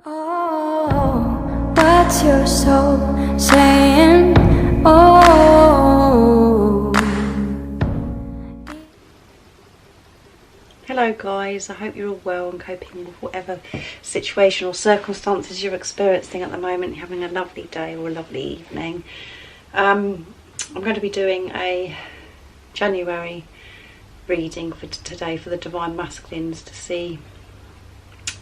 Oh, what's your soul saying? Oh. Hello guys, I hope you're all well and coping with whatever situation or circumstances you're experiencing at the moment. You're having a lovely day or a lovely evening. I'm going to be doing a January reading for today for the Divine Masculines to see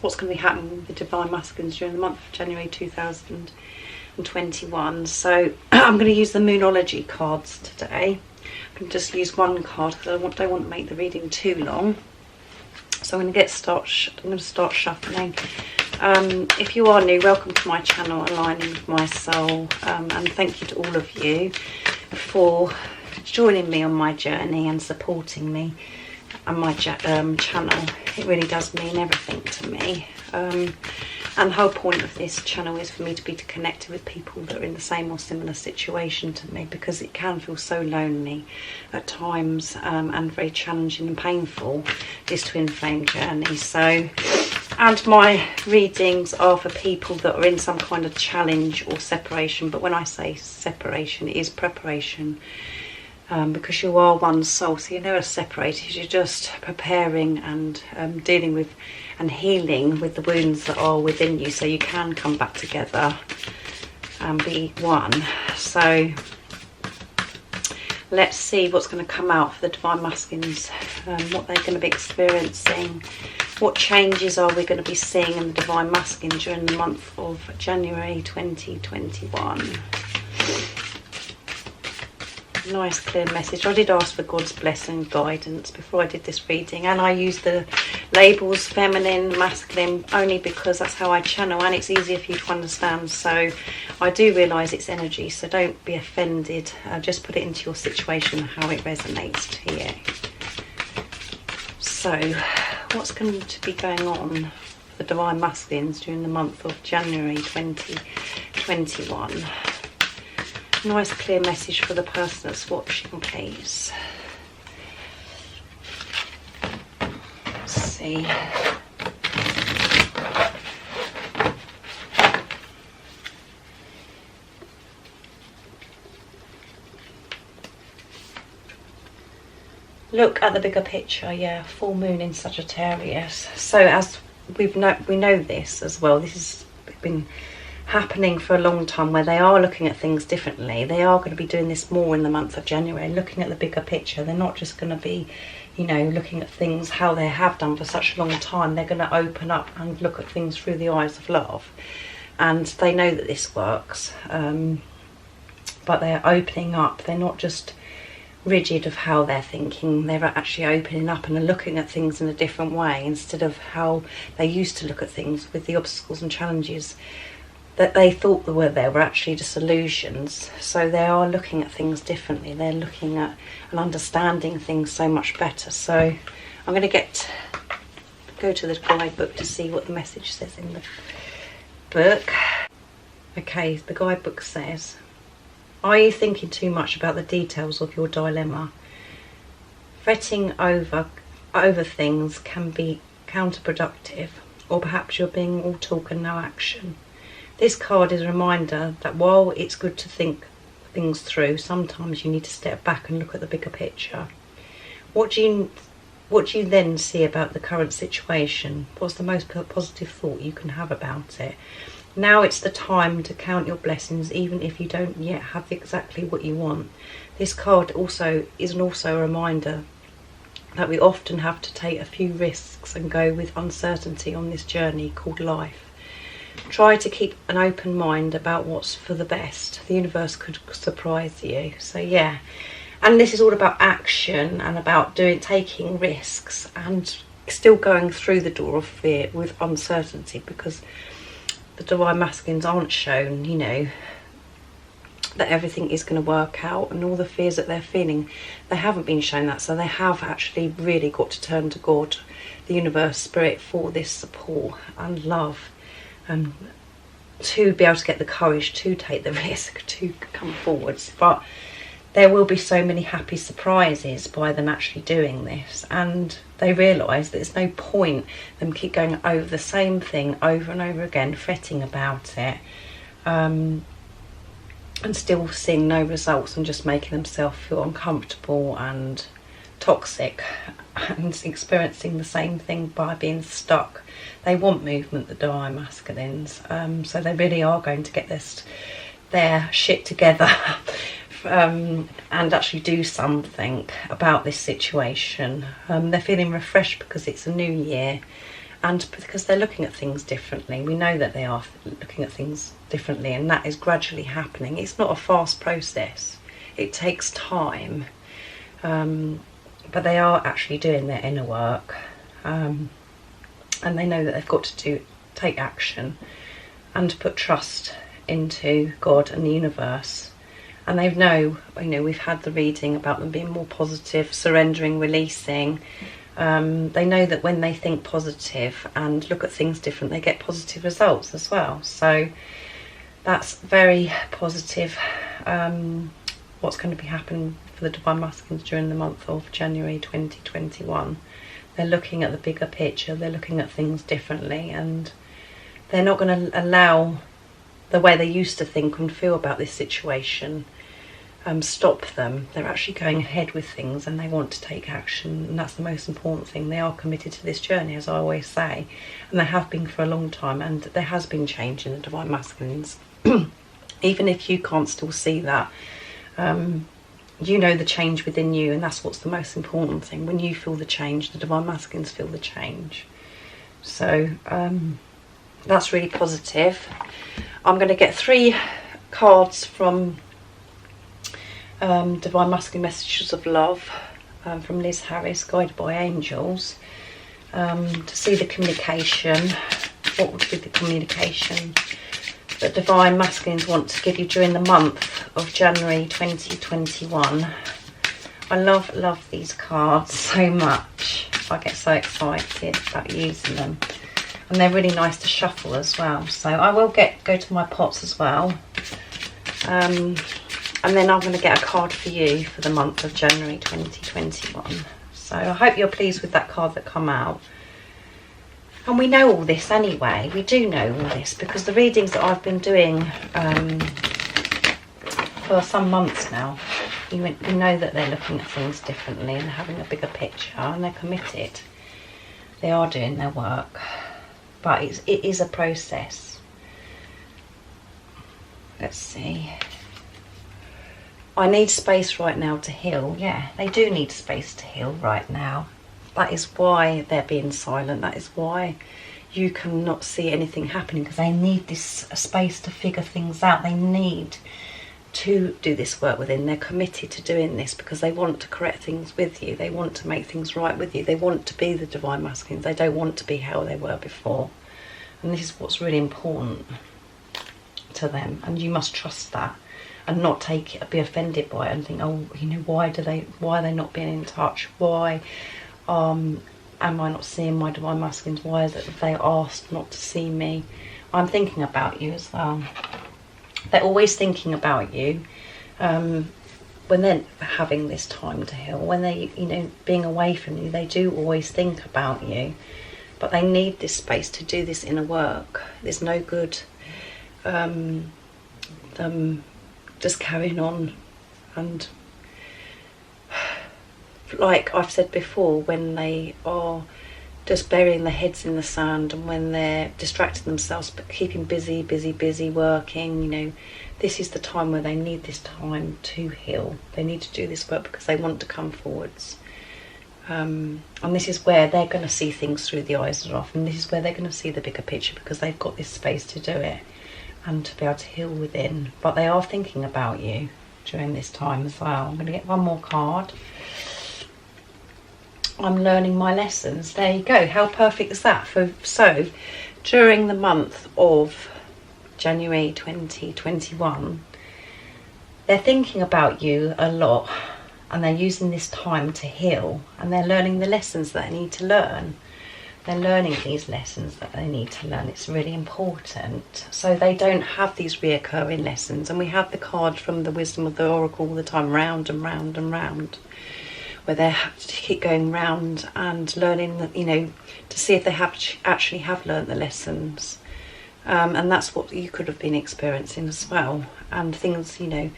what's going to be happening with the Divine Masculines during the month of January 2021. So I'm going to use the Moonology cards today. I can just use one card because I don't want to make the reading too long. So I'm going to start shuffling. If you are new, welcome to my channel, Aligning with My Soul, and thank you to all of you for joining me on my journey and supporting me and my channel. It really does mean everything to me, and the whole point of this channel is for me to be connected with people that are in the same or similar situation to me, because it can feel so lonely at times, and very challenging and painful, this twin flame journey. So, and my readings are for people that are in some kind of challenge or separation, but when I say separation, it is preparation. Because you are one soul, so you're never separated, you're just preparing and dealing with and healing with the wounds that are within you, so you can come back together and be one. So let's see what's going to come out for the Divine Masculines, what they're going to be experiencing, what changes are we going to be seeing in the Divine Masculine during the month of January 2021. Nice clear message. I did ask for God's blessing and guidance before I did this reading, and I used the labels feminine, masculine, only because that's how I channel and it's easier for you to understand. So I do realise it's energy, so don't be offended. Just put it into your situation, how it resonates to you. So what's going to be going on for the Divine Masculines during the month of January 2021? Nice clear message for the person that's watching, please. Let's see. Look at the bigger picture. Yeah, full moon in Sagittarius. So as we know this as well. This has been happening for a long time, where they are looking at things differently. They are going to be doing this more in the month of January, looking at the bigger picture. They're not just going to be, you know, looking at things how they have done for such a long time. They're going to open up and look at things through the eyes of love, and they know that this works, but they're opening up. They're not just rigid of how they're thinking. They're actually opening up and looking at things in a different way, instead of how they used to look at things with the obstacles and challenges that they thought there were actually just illusions. So they are looking at things differently. They're looking at and understanding things so much better. So I'm going to go to the guidebook to see what the message says in the book. Okay, the guidebook says, are you thinking too much about the details of your dilemma? Fretting over things can be counterproductive, or perhaps you're being all talk and no action. This card is a reminder that while it's good to think things through, sometimes you need to step back and look at the bigger picture. What do you then see about the current situation? What's the most positive thought you can have about it? Now it's the time to count your blessings, even if you don't yet have exactly what you want. This card is also a reminder that we often have to take a few risks and go with uncertainty on this journey called life. Try to keep an open mind about what's for the best. The universe could surprise you. So yeah, and this is all about action and about taking risks and still going through the door of fear with uncertainty, because the Divine Masculines aren't shown, you know, that everything is going to work out, and all the fears that they're feeling, they haven't been shown that. So they have actually really got to turn to God, the universe, spirit, for this support and love. To be able to get the courage to take the risk, to come forwards. But there will be so many happy surprises by them actually doing this, and they realise that there's no point them keep going over the same thing over and over again, fretting about it, and still seeing no results, and just making themselves feel uncomfortable and toxic and experiencing the same thing by being stuck. They want movement, the divine masculines, so they really are going to get their shit together and actually do something about this situation. They're feeling refreshed because it's a new year, and because they're looking at things differently. We know that they are looking at things differently, and that is gradually happening. It's not a fast process, it takes time, but they are actually doing their inner work, and they know that they've got to take action and put trust into God and the universe. And they know, we've had the reading about them being more positive, surrendering, releasing. They know that when they think positive and look at things different, they get positive results as well. So that's very positive. What's going to be happening for the divine masculines during the month of January 2021. They're looking at the bigger picture, they're looking at things differently, and they're not going to allow the way they used to think and feel about this situation stop them. They're actually going ahead with things, and they want to take action, and that's the most important thing. They are committed to this journey, as I always say, and they have been for a long time, and there has been change in the divine masculines. Even if you can't still see that, you know the change within you, and that's what's the most important thing. When you feel the change, the divine masculines feel the change. So that's really positive. I'm going to get 3 cards from Divine Masculine Messages of Love from Liz Harris, Guided by Angels, to see the communication. What would be the communication that Divine Masculines want to give you during the month of January 2021? I love these cards so much. I get so excited about using them. And they're really nice to shuffle as well. So I will go to my pots as well. And then I'm going to get a card for you for the month of January 2021. So I hope you're pleased with that card that come out. And we know all this anyway. We do know all this because the readings that I've been doing for some months now, we know that they're looking at things differently and having a bigger picture, and they're committed. They are doing their work. But it is a process. Let's see. I need space right now to heal. Yeah, they do need space to heal right now. That is why they're being silent. That is why you cannot see anything happening, because they need this space to figure things out. They need to do this work within. They're committed to doing this because they want to correct things with you. They want to make things right with you. They want to be the divine masculines. They don't want to be how they were before. And this is what's really important to them. And you must trust that and not be offended by it and think, oh, why are they not being in touch? Why am I not seeing my divine masculines? Why is it that they asked not to see me? I'm thinking about you as well. They're always thinking about you when they're having this time to heal. When they, being away from you, they do always think about you. But they need this space to do this inner work. There's no good them just carrying on. And like I've said before, when they are just burying their heads in the sand, and when they're distracting themselves but keeping busy working, this is the time where they need this time to heal. They need to do this work because they want to come forwards, and this is where they're going to see things through the eyes of love, and this is where they're going to see the bigger picture because they've got this space to do it and to be able to heal within. But they are thinking about you during this time as well. I'm going to get one more card. I'm learning my lessons. There you go. How perfect is that? So during the month of January 2021, they're thinking about you a lot, and they're using this time to heal, and they're learning the lessons that they need to learn. they're learning these lessons that they need to learn. It's really important. So they don't have these reoccurring lessons. And we have the card from the Wisdom of the Oracle all the time, round and round and round, where they have to keep going round and learning, you know, to see if they have actually have learned the lessons. And that's what you could have been experiencing as well. And things, you know,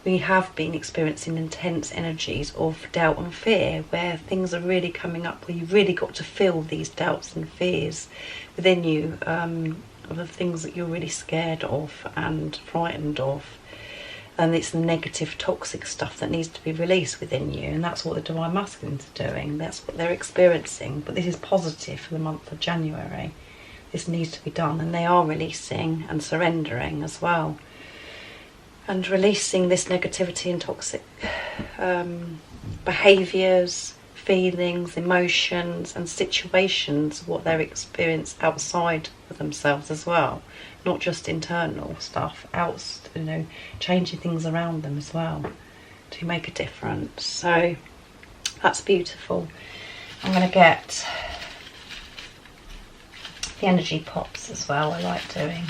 we have been experiencing intense energies of doubt and fear, where things are really coming up, where you've really got to feel these doubts and fears within you, of the things that you're really scared of and frightened of. And it's the negative, toxic stuff that needs to be released within you. And that's what the Divine Masculines are doing. That's what they're experiencing. But this is positive for the month of January. This needs to be done. And they are releasing and surrendering as well. And releasing this negativity and toxic behaviours, feelings, emotions and situations, what they're experiencing outside of themselves as well. Not just internal stuff, you know, changing things around them as well to make a difference. So that's beautiful. I'm going to get the energy pops as well, I like doing,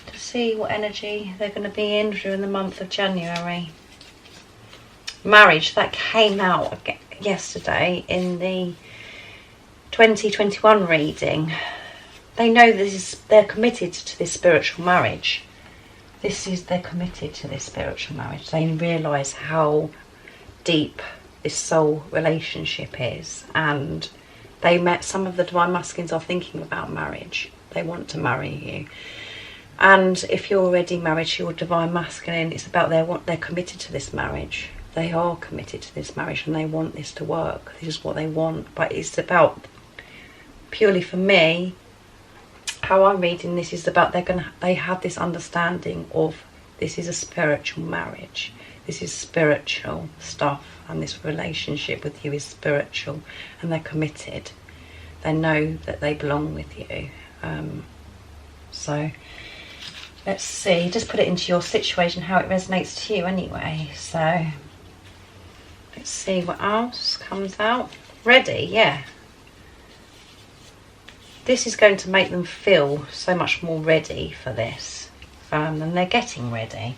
to see what energy they're going to be in during the month of January. Marriage, that came out yesterday in the 2021 reading. They know they're committed to this spiritual marriage. They're committed to this spiritual marriage. They realise how deep this soul relationship is, and they met some of the Divine Masculines are thinking about marriage. They want to marry you. And if you're already married to your Divine Masculine, it's about they're committed to this marriage. They are committed to this marriage and they want this to work. This is what they want. But it's about, purely for me, how I'm reading this is about they have this understanding of this is a spiritual marriage. This is spiritual stuff, and this relationship with you is spiritual, and they're committed. They know that they belong with you. So let's see, just put it into your situation, how it resonates to you anyway. So let's see what else comes out. Ready, yeah. This is going to make them feel so much more ready for this. And they're getting ready.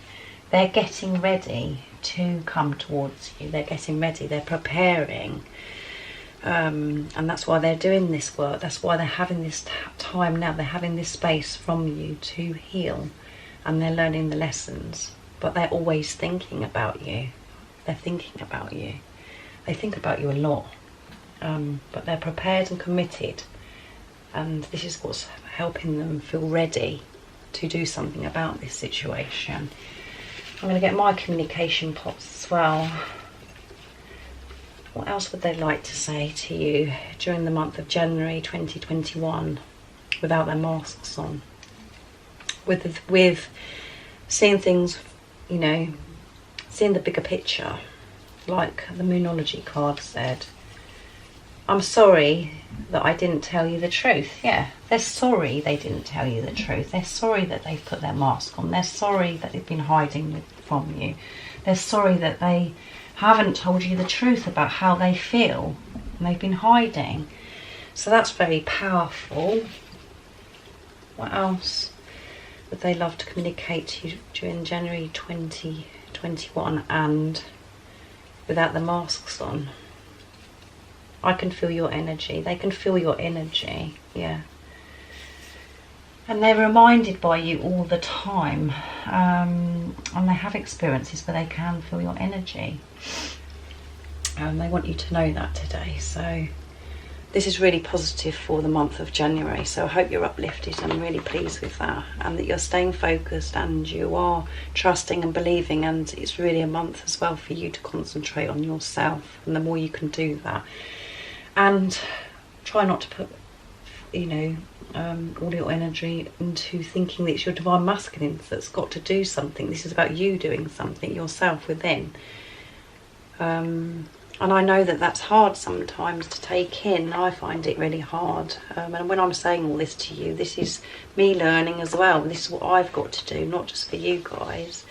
They're getting ready to come towards you. They're getting ready. They're preparing. And that's why they're doing this work. That's why they're having this time now. They're having this space from you to heal. And they're learning the lessons. But they're always thinking about you. They're thinking about you. They think about you a lot. But they're prepared and committed. And this is what's helping them feel ready to do something about this situation. I'm going to get my communication pots as well. What else would they like to say to you during the month of January 2021 without their masks on? With seeing things, you know, seeing the bigger picture, like the Moonology card said. I'm sorry that I didn't tell you the truth. Yeah, they're sorry they didn't tell you the truth. They're sorry that they've put their mask on. They're sorry that they've been hiding from you. They're sorry that they haven't told you the truth about how they feel. And they've been hiding. So that's very powerful. What else would they love to communicate to you during January 2021 and without the masks on? I can feel your energy. They can feel your energy, yeah. And they're reminded by you all the time. And they have experiences where they can feel your energy. And they want you to know that today. So this is really positive for the month of January. So I hope you're uplifted. I'm really pleased with that. And that you're staying focused and you are trusting and believing. And it's really a month as well for you to concentrate on yourself. And the more you can do that. And try not to put, you know, all your energy into thinking that it's your Divine Masculine that's got to do something. This is about you doing something yourself within. And I know that that's hard sometimes to take in. I find it really hard. And when I'm saying all this to you, this is me learning as well. This is what I've got to do, not just for you guys.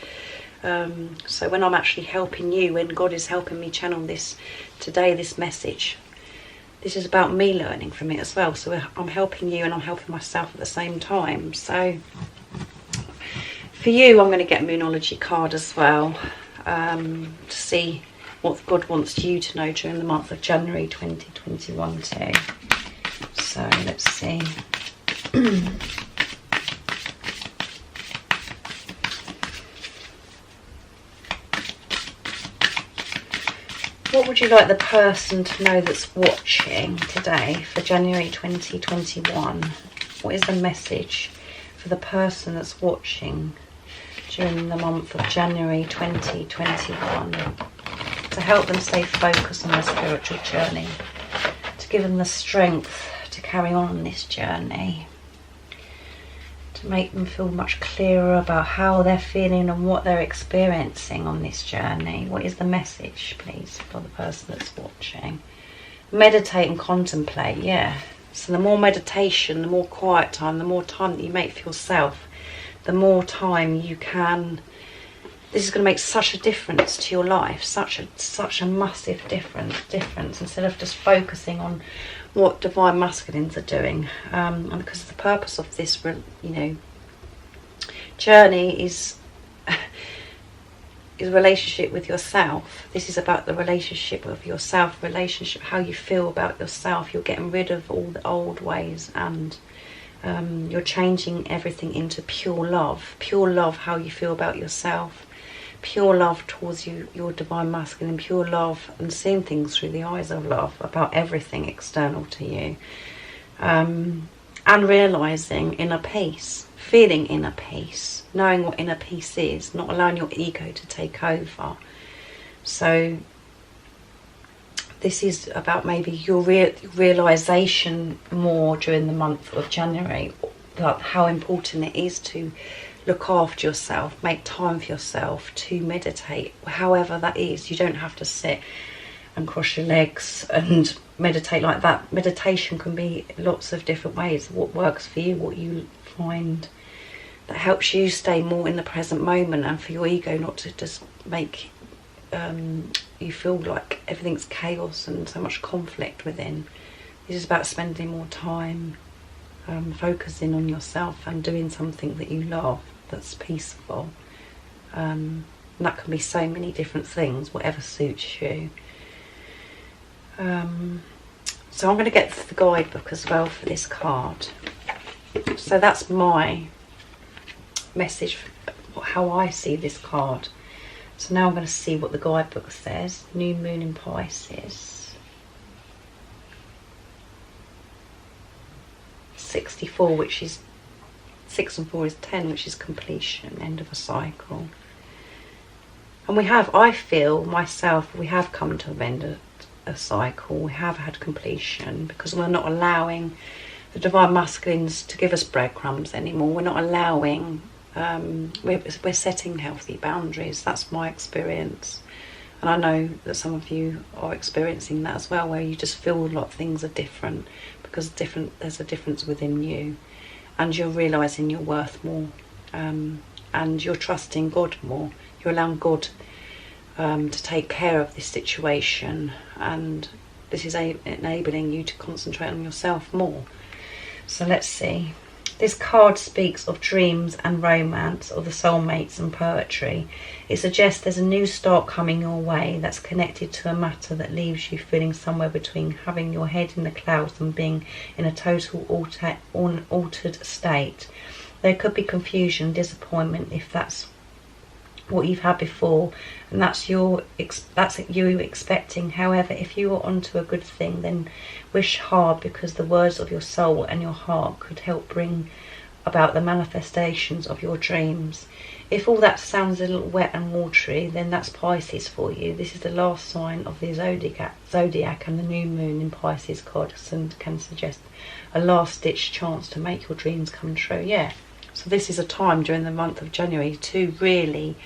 So when I'm actually helping you, when God is helping me channel this today, this message this is about me learning from it as well. So I'm helping you and I'm helping myself at the same time. So for you, I'm going to get a Moonology card as well, to see what God wants you to know during the month of January 2021 too. So let's see. What would you like the person to know that's watching today for January 2021? What is the message for the person that's watching during the month of January 2021 to help them stay focused on their spiritual journey, to give them the strength to carry on this journey, to make them feel much clearer about how they're feeling and what they're experiencing on this journey? What is the message, please, for the person that's watching? Meditate and contemplate, yeah. So the more meditation, the more quiet time, the more time that you make for yourself, the more time you can. This is going to make such a difference to your life, such a massive difference, instead of just focusing on what divine masculines are doing, and because the purpose of this, journey is relationship with yourself. This is about the relationship of yourself, how you feel about yourself. You're getting rid of all the old ways, and you're changing everything into pure love, how you feel about yourself, pure love towards your divine masculine, pure love, and seeing things through the eyes of love about everything external to you, and realizing inner peace, feeling inner peace, knowing what inner peace is, not allowing your ego to take over. So this is about maybe your realization more during the month of January, about how important it is to look after yourself, make time for yourself, to meditate, however that is. You don't have to sit and cross your legs and meditate like that. Meditation can be lots of different ways. What works for you, what you find that helps you stay more in the present moment, and for your ego not to just make you feel like everything's chaos and so much conflict within. This is about spending more time focusing on yourself and doing something that you love, that's peaceful. And that can be so many different things, whatever suits you. So I'm going to get the guidebook as well for this card. So that's my message, how I see this card. So now I'm going to see what the guidebook says. New moon in Pisces. 64, which is 6 and 4 is 10, which is completion, end of a cycle. And I feel myself, we have come to an end of a cycle. We have had completion, because we're not allowing the divine masculines to give us breadcrumbs anymore. We're not allowing, we're setting healthy boundaries. That's my experience. And I know that some of you are experiencing that as well, where you just feel like things are different, because there's a difference within you, and you're realising your worth more, and you're trusting God more. You're allowing God to take care of this situation, and this is enabling you to concentrate on yourself more. So let's see. This card speaks of dreams and romance, or the soulmates and poetry. It suggests there's a new start coming your way that's connected to a matter that leaves you feeling somewhere between having your head in the clouds and being in a total altered state. There could be confusion, disappointment, if that's what you've had before, and that's you expecting. However, if you are onto a good thing, then wish hard, because the words of your soul and your heart could help bring about the manifestations of your dreams. If all that sounds a little wet and watery, then that's Pisces for you. This is the last sign of the zodiac, and the new moon in Pisces can suggest a last-ditch chance to make your dreams come true. Yeah. So this is a time during the month of January to really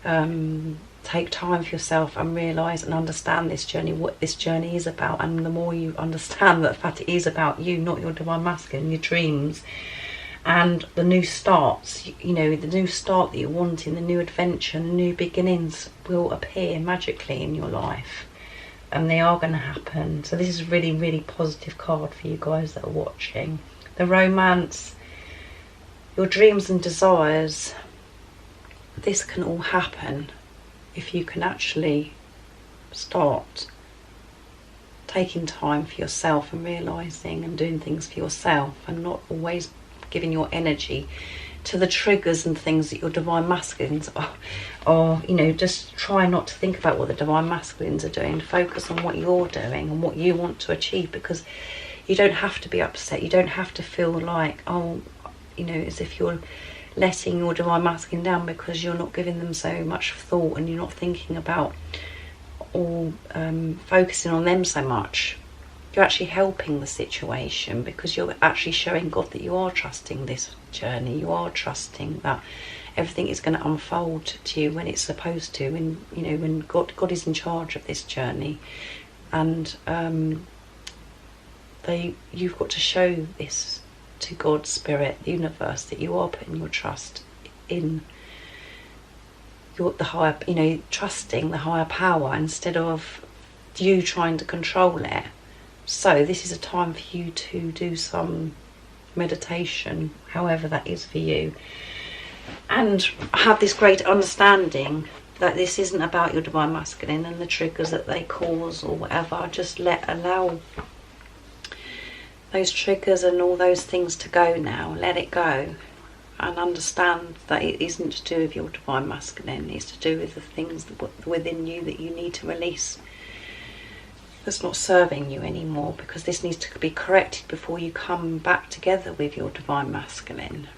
take time for yourself and realise and understand this journey, what this journey is about. And the more you understand that the fact it is about you, not your divine masculine, your dreams, and the new starts, the new start that you're wanting, the new adventure, the new beginnings will appear magically in your life. and they are going to happen. So this is a really, really positive card for you guys that are watching. The romance, your dreams and desires, this can all happen if you can actually start taking time for yourself and realising and doing things for yourself, and not always giving your energy to the triggers and things that your divine masculines are, you know, just try not to think about what the divine masculines are doing. Focus on what you're doing and what you want to achieve, because you don't have to be upset. You don't have to feel like, oh, you know, as if you're letting your divine masculine down because you're not giving them so much thought and you're not thinking about or focusing on them so much. You're actually helping the situation, because you're actually showing God that you are trusting this journey. You are trusting that everything is going to unfold to you when it's supposed to, when, you know, when God is in charge of this journey. And you've got to show this to God, Spirit, the universe, that you are putting your trust in the higher, you know, trusting the higher power instead of you trying to control it. So this is a time for you to do some meditation, however that is for you, and have this great understanding that this isn't about your divine masculine and the triggers that they cause or whatever. Just allow those triggers and all those things to go now. Let it go, and understand that it isn't to do with your divine masculine. It's to do with the things within you that you need to release, that's not serving you anymore, because this needs to be corrected before you come back together with your divine masculine.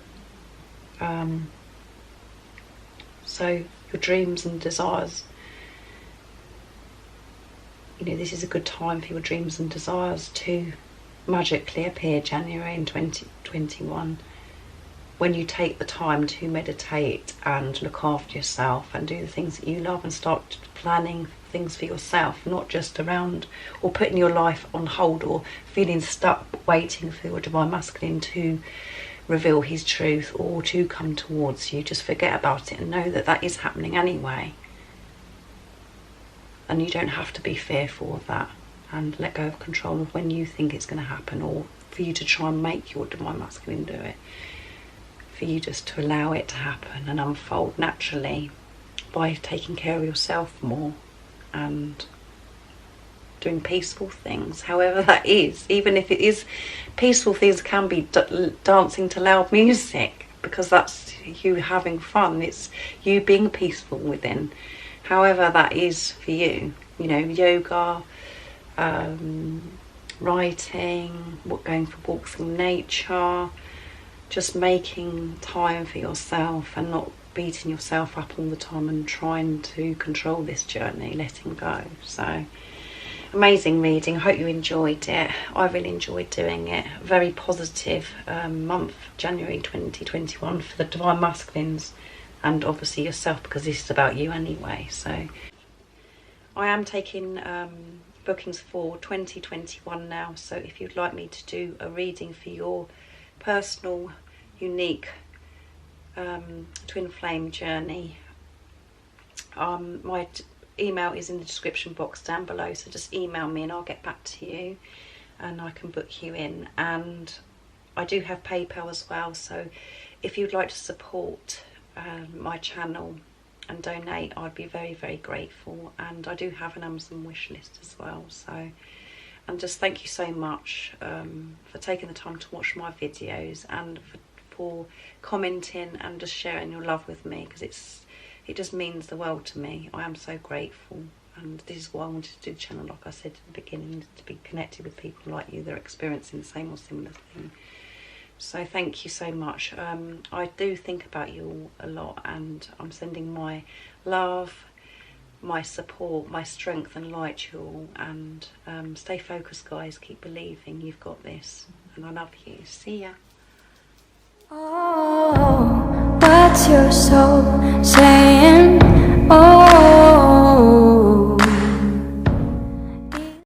So your dreams and desires, you know, this is a good time for your dreams and desires to magically appear, January in 2021, when you take the time to meditate and look after yourself and do the things that you love and start planning things for yourself, not just around or putting your life on hold or feeling stuck waiting for your divine masculine to reveal his truth or to come towards you. Just forget about it and know that that is happening anyway, and you don't have to be fearful of that, and let go of control of when you think it's going to happen, or for you to try and make your divine masculine do it. For you just to allow it to happen and unfold naturally by taking care of yourself more and doing peaceful things, however that is. Even if it is peaceful things, can be dancing to loud music, because that's you having fun. It's you being peaceful within, however that is for you. You know, yoga, writing, going for walks in nature, just making time for yourself and not beating yourself up all the time and trying to control this journey, letting go. So amazing reading. I hope you enjoyed it. I really enjoyed doing it. Very positive month, January 2021, for the divine masculines and obviously yourself, because this is about you anyway. So I am taking bookings for 2021 now, so if you'd like me to do a reading for your personal, unique twin flame journey, my email is in the description box down below, so just email me and I'll get back to you and I can book you in. And I do have PayPal as well, so if you'd like to support my channel and donate, I'd be very, very grateful. And I do have an Amazon wish list as well. So, and just thank you so much for taking the time to watch my videos, and for commenting and just sharing your love with me, because it just means the world to me. I am so grateful, and this is why I wanted to do the channel, like I said at the beginning, to be connected with people like you that are experiencing the same or similar thing. So thank you so much. I do think about you all a lot, and I'm sending my love, my support, my strength and light to you all. And stay focused, guys. Keep believing. You've got this, and I love you. See ya. Oh, what's your soul saying? Oh.